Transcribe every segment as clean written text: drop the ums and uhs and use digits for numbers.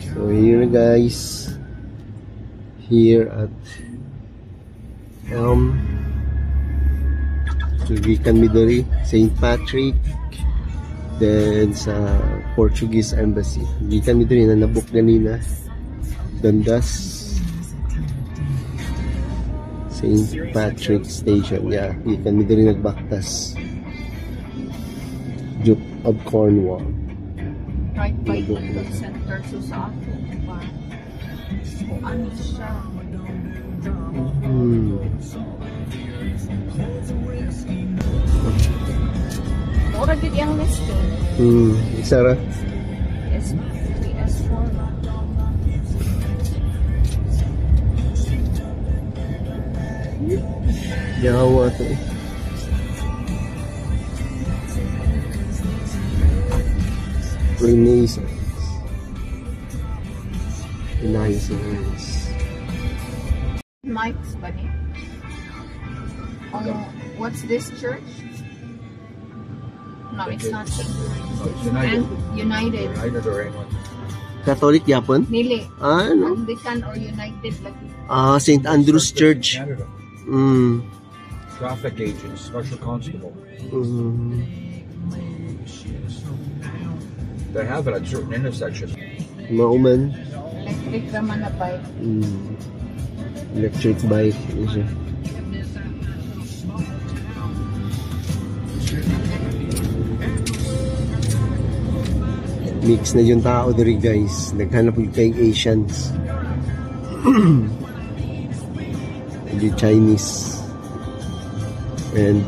So here guys, here at Gikan Midori, St. Patrick, then sa Portuguese Embassy. Gikan Midori na nabook ganina. Dundas, St. Patrick Station. Yeah, Gikan Midori nagbaktas. Duke of Cornwall. Right by the center so sa akin. Kung ano siya. Ora gid yang listing. Isa ra. S4 na. Jawa to eh. Renaissance. Mike's Bunny. What's this church? No, it's not. United. United. United or England. Catholic Yapon? Nili. Ano? Anglican or United lagi. St. Andrew's Church. Canada. Traffic agent, special constable. They have it at certain intersections. Mauman. Electric naman na bike. Electric bike. Mix na yung tao diri guys. Naghanap yung kay Asians. Yung Chinese and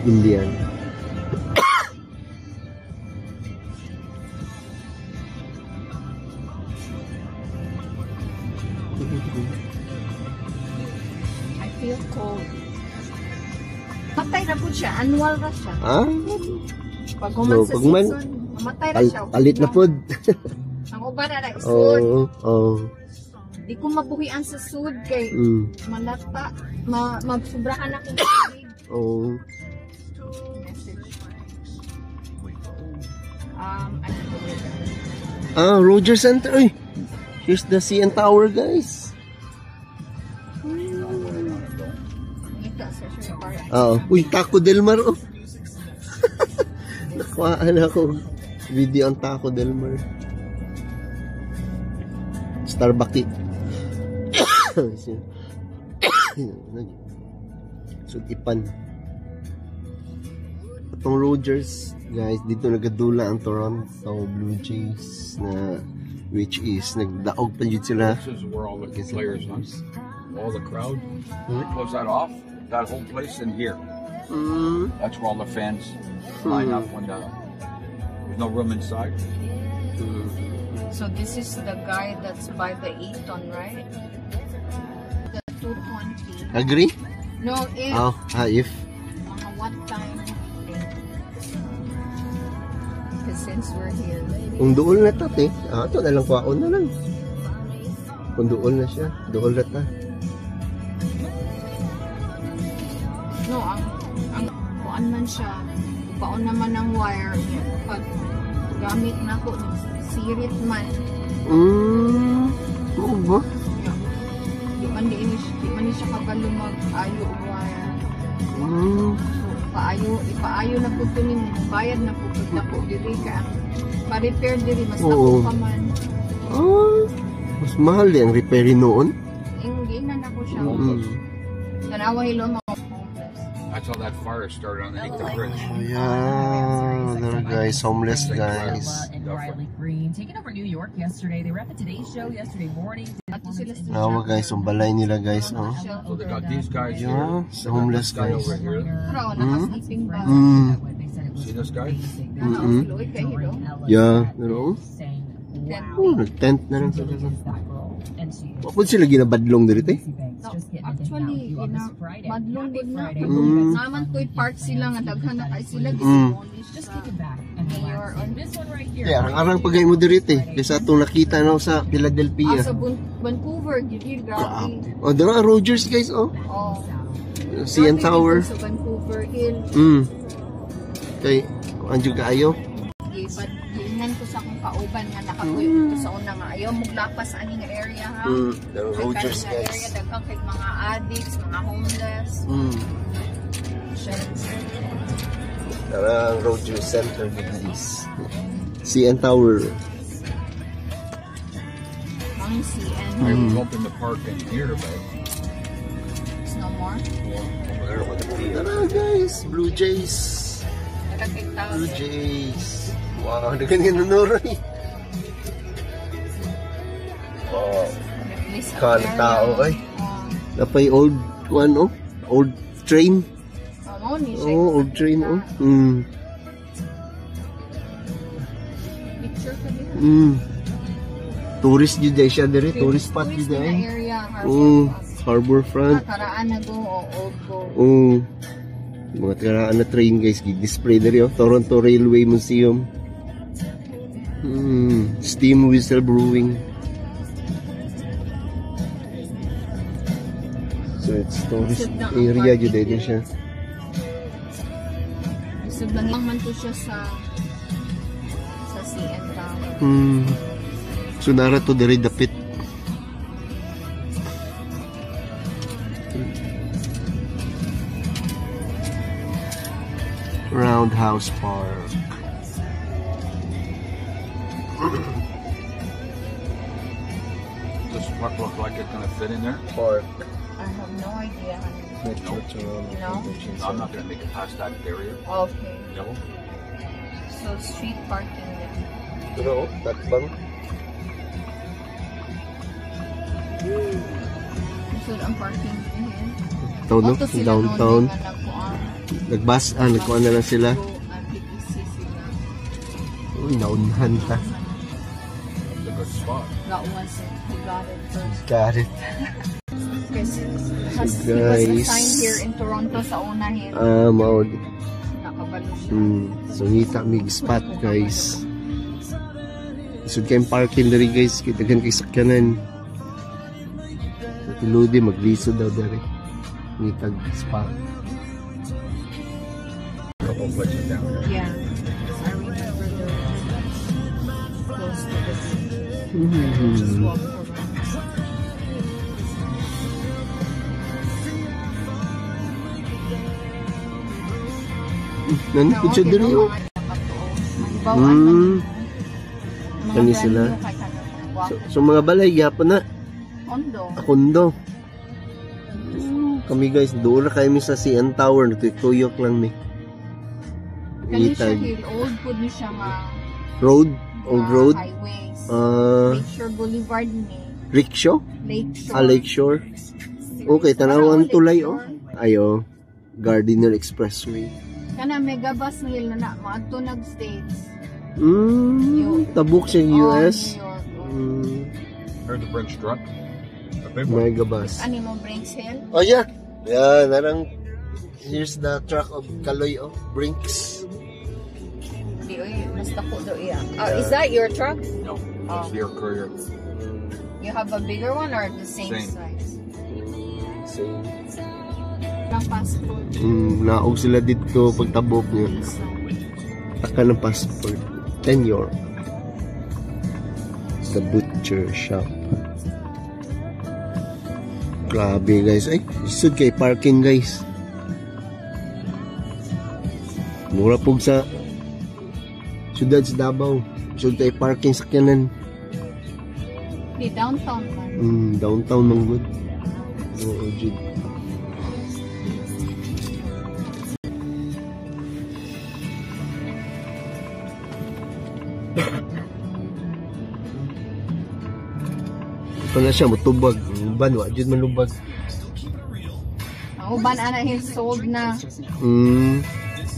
Indian. I feel cold. Matay na po siya. Annual na siya. Pag human sa season, matay na siya. Alit na po. Ang uba na isod. Di ko mabuhian sa sud kay malata. Magsobrahan ako ng tubig. Roger Center. Ay, here's the CN Tower, guys. Uy, Taco Del Mar. Nakuhaan ako video ang Taco Del Mar. Starbucks. Sudipan. Itong Rogers, guys, dito nagadula ang Toronto Blue Jays na which is nagdaog pa yun sila. This is where all the players are. All the crowd. We close that off. That whole place in here. That's where all the fans line up when there's no room inside. So this is the guy that's by the Eton, right? The 220. Agree? No, if. If. What time? Because since we're here. Kung doon na tate, ito na lang kwaon na lang. Kung doon na siya, doon na ta. No, ang kuan man siya, paon naman ang wire. Pag gamit na ko, sirit man. Oo ba? Di man ni siya kabalumag ayo wire. So, ipaayo na po ito ninyo. Bayad na po pag na po diri ka. Pa-repair diri, mas ako pa man. Mas mahal yan, repairin noon. Hindi na po siya. Tanawa hilo mo. That's how that fire started underneath the bridge. Yeah, there guys, homeless guys. And Riley Green taking over New York yesterday. They were at the Today Show yesterday morning. Guys, yung balay nila guys, So they got these guys here. The homeless Guy guys. over here. Nakasleeping bag. See this guy? Yeah, ano? Nag-tent na lang sila. Bakit sila ginabadlong dito eh? Actually, madlong din na. Naman ko'y part sila nga daghan na kay sila demolish. Mayor on this one right here. Kaya arang pagay mo dito eh. Kaysa itong nakita na sa Philadelphia. Sa Vancouver, gigil grabe. Doon ang Rogers guys, CN Tower. Sa Vancouver Hill. Kay, anjo kaayo. giingan ko sa akong kauban nga nakakuyo ko sa una nga ayaw maglapas ani nga area ha. The Rogers Kaya guys. area daghang kay mga addicts, mga homeless. Tara, Rogers Center guys. CN Tower. Ang CN. They would open the park in here, but There's no more. Tara guys, Blue Jays. Nakakita. Blue Jays. Wow, ganyan nunuroy. Wow. Kan tao ay. Napay old old train. Oh, old train Picture ka din. Tourist jud siya dire, tourist spot jud ay. Area, Harbor front. Karaan na go o old go. Mga karaan na train guys, display dire Toronto Railway Museum. Steam Whistle Brewing. So it's tourist area jud din siya. So lang man to siya sa CN Tower. So nara to dire dapit. Roundhouse Park. does what look like it's gonna fit in there? Park. I have no idea. Metro Toronto. No? I'm not gonna make it past that area. Okay. No. So street parking then. Pero takbang. So ang parking din here. Tono, Auto sila downtown. noon nga nagkuan. Nagbus, nagkuhan na lang sila. Go, PPC sila. Uy, naunhan ta. That's a good spot. That was it. He got it first. Got it. Kasi So, he was guys. assigned here in Toronto sa unahin. Mao. Nakabalo siya. So, ngita mig spot, guys. Isod kayong parking dari, guys. Kitagan kay sakyanan. Tiludi, magliso daw dari. Ngitag spot. Couple places down there. Yeah. I remember the close to the beach. Just walk around. Nani po siya dari, oh. Kani sila. So mga balay, yapon na. Kondo. Kondo. Kami guys, doon na kami sa CN Tower. Nagtuyok lang mi. Kani siya Itag. hill. Old po ni siya nga. Road? Old road? Highways. Ah, Lakeshore Boulevard ni. Rickshaw? Lakeshore. Lakeshore. Okay, tanawan tulay, oh. Ayo. Gardiner Expressway. Kana Megabus hill na maadto nag-States. Tabuk sa US. New York. Heard the French truck. A big one. Megabus. Ano mo Brinks Hill? Oh yeah. Yeah, narang here's the truck of Kaloy, oh. Brinks. Di oy, basta po do iya. Is that your truck? No, that's the air courier. You have a bigger one or the same Same. size? Same. Ang passport. Naog sila dito pagtabok niya. Taka ng passport. 10 York. The butcher shop. Grabe guys. Ay, isod kay parking guys. Mura pug sa siyudad sa Davao. Isod kay parking sakyanan. Di downtown man. Downtown man good. Oo, jud. Ito na siya, matubag. Ban, wajud malubag. Ang uban ana hill sold na.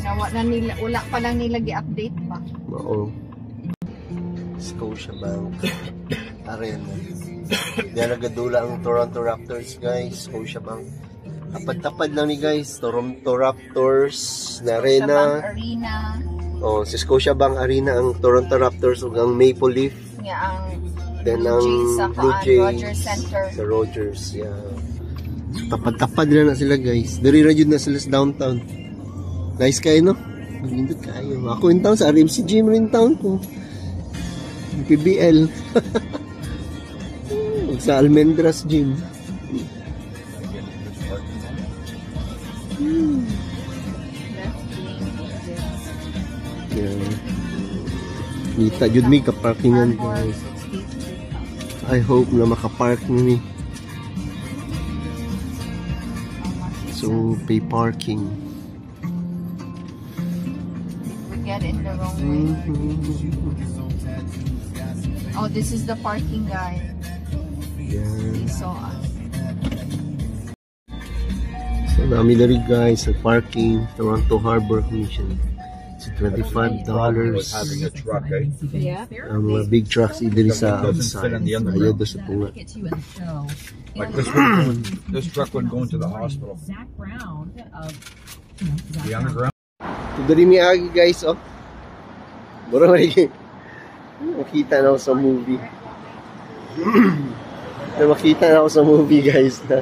Nawa na nila, wala pa lang nila gi-update pa. Oo. Scotiabank Arena. Diyan nagadula ang Toronto Raptors, guys. Scotiabank. Tapad-tapad lang ni guys. Toronto Raptors na arena. Scotiabank Arena. Oh, si Scotiabank Arena ang Toronto Raptors ug ang Maple Leaf. Nga ang Then Blue ang Jays sa Blue Kaan, Jays Rogers Center. sa Rogers, yeah. So, tapad-tapad na sila guys. Dari na jud na sila sa downtown. Nice kayo, no? Nindot kayo. Ako in town sa RMC Gym rin town ko. PBL. Sa Almendras Gym. Yeah. Nita jud mi ka parkingan guys. I hope na makapark ni. So pay parking. We get in the wrong way. Oh, this is the parking guy. Yeah. He saw us. So nami na rin guys sa parking Toronto Harbor Commission. It's $25. Having a truck, eh? Yeah. Ang mga big trucks idiri sa outside. Ayaw do sa tunga. Like this truck wouldn't go into the hospital. Zach Brown of The underground. Tudari mi agi guys, oh. Buro may makita na ako sa movie. Makita na ako sa movie guys na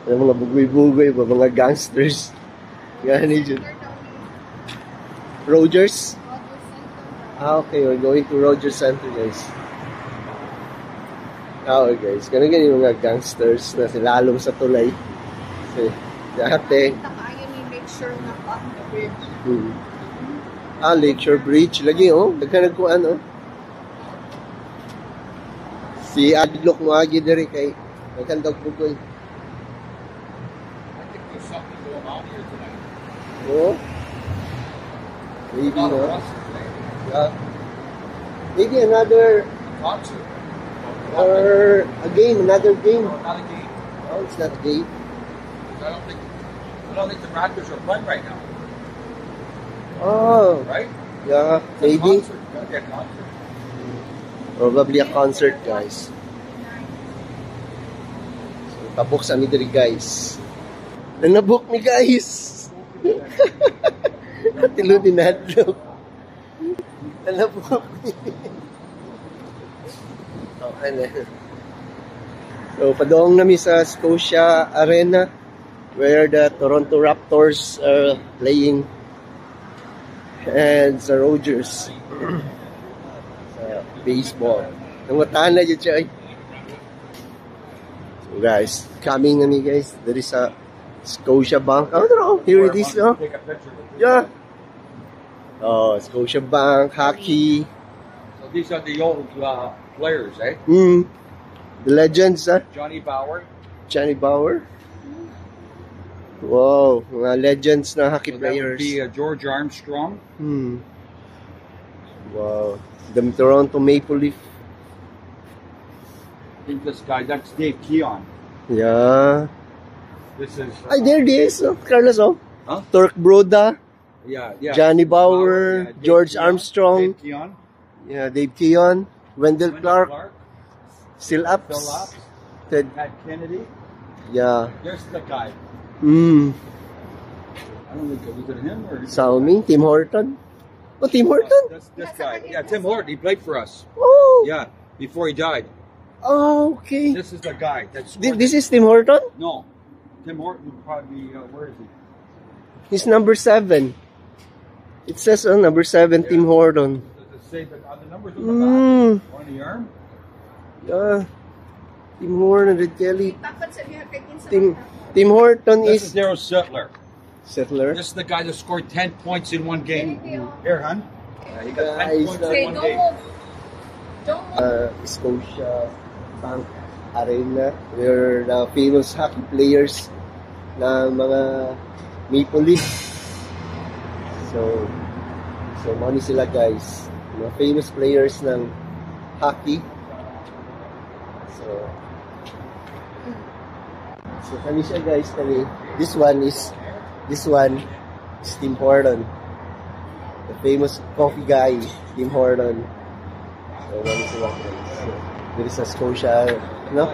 mga bugoy-bugoy ba, mga gangsters. Gani dyan. Rogers? Okay, we're going to Rogers Center guys. Okay guys, ganun yung mga gangsters na silalong sa tulay. Kasi dati Nakayo ni make sure na on the bridge. Lakeshore Bridge. Lagi, oh. Nagkanag ko, ano. Si Adlock mo agi diri kay nagkandog bugoy. I think there's something going on here tonight. Oh. Maybe, no? Yeah. Maybe another, Concert. or a game, another game. No, not a game. Oh, it's not a game. I don't think the Raptors are playing right now, Oh, right? yeah, It's a maybe. concert. Gotta be a concert. Probably a concert, guys. So, tabok sa mi diri, guys. Nanabok mi, guys. Tilo din Adlock. Nanabok mi. Okay na. So, padong nami sa Scotia Arena where the Toronto Raptors are playing and sa Rogers sa baseball. Nangutaan na dyan siya. So guys, coming na mi guys. There is a Scotia Bank. Oh, no, here it is. Oh. Take a picture with you. Yeah. Oh, Scotia Bank, hockey. So these are the old players, eh? The legends, Johnny Bauer. Johnny Bauer. Wow, mga legends na hockey So that would players. be George Armstrong. Wow. The Toronto Maple Leaf. I think this guy, that's Dave Keon. Yeah. This is Ay, there it is. Oh, Carlos, oh. Huh? Turk Broda. yeah. Johnny Bauer, Yeah, Dave George Keon. Armstrong. Dave Keon. Yeah, Dave Keon. Wendell Clark. Still Phil Ups. Ups. Ted. Pat Kennedy. Yeah. There's the guy. I Mm. don't think was it him or Salmi. Tim Horton. Oh, Tim Horton? That's this guy. Yeah, Tim Horton. He played for us. Oh. Yeah, before he died. Oh, okay. This is the guy. That's This is Tim Horton? no. Tim Horton would probably be. Where is he? He's number 7. It says on number 7, Tim Horton. Does it say the numbers on the back? On the arm? Yeah. Tim Horton, Red Kelly. Dapat sa niya kay kinsa. Tim Horton This is is Darryl Settler. settler. This is the guy that scored 10 points in one game. Here, hon. Yeah, he got 10 Guys, points Okay, in one don't game. move. Don't move. Scotia Bank Arena where the famous hockey players na mga Maple Leaf. So money sila guys. Mga famous players ng hockey. So kami siya guys, kami. This one is Tim Horton. The famous coffee guy, Tim Horton. So kami sila guys. So, there is a Scotia, no?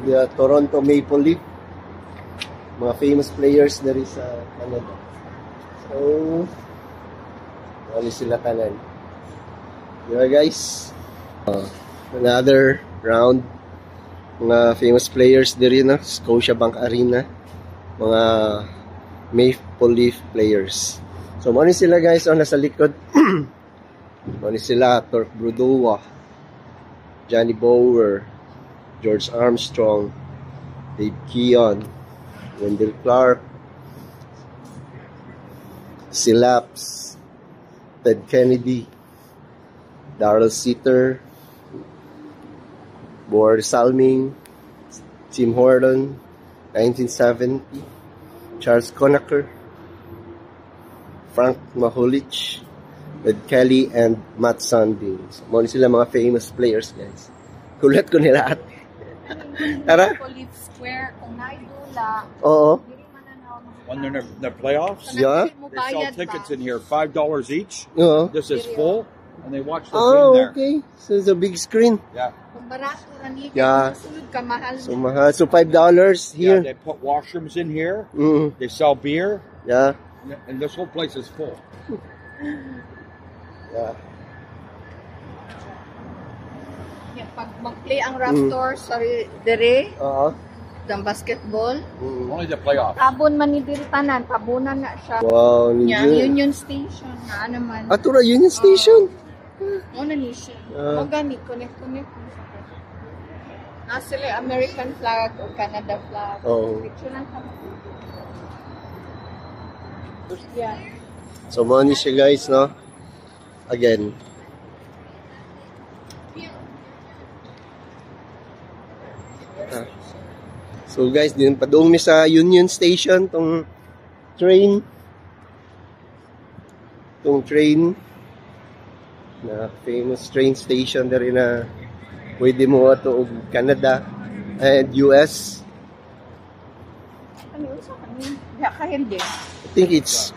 The Toronto Maple Leaf. Mga famous players there is sa Canada. So, kami sila tanan. Diba guys? Another round. Mga famous players there yun, Scotia Bank Arena. Mga Maple Leaf players. So, muna sila guys, nasa likod. Muna sila, Torque Brudowa, Johnny Bower, George Armstrong, Dave Keon, Wendell Clark, Silaps, Ted Kennedy, Darrell Sitter, Boris Salming, Tim Horton, 1970, Charles Conacher, Frank Mahulich, with Kelly and Matt Sundin. So, muna sila mga famous players, guys. Kulat ko nila ate. Tara. Police Square, kung naidula, Oo. diri man na When they're in the playoffs, Yeah. they sell tickets in here, $5 each. Oo. This is full, and they watch the Oh, team there. okay. So, it's a big screen. Yeah. Kung barato rani, Yeah. sulod ka mahal. So, mahal. So, $5 Yeah, here. they put washrooms in here. Mm. They sell beer, Yeah. and this whole place is full. Yeah. Yeah, pag mag-play ang Raptors sa dire, Oo. ng basketball, Mm. Only the playoffs. tabon man ni diri tanan, tabunan na siya. Wow. Yeah, Yun. Union Station na naman. Atura, Union Station. Mo na ni siya. Ah. Mo gani connect. Sila American flag o Canada flag. Oo. Picture lang kami. Yeah. So, money siya guys, no? Again. Ah. So guys, din padung mi sa Union Station tong train. Tong train na famous train station diri na pwede mo ato og Canada and US. Ano sa kanya? Diha ka hindi. I think it's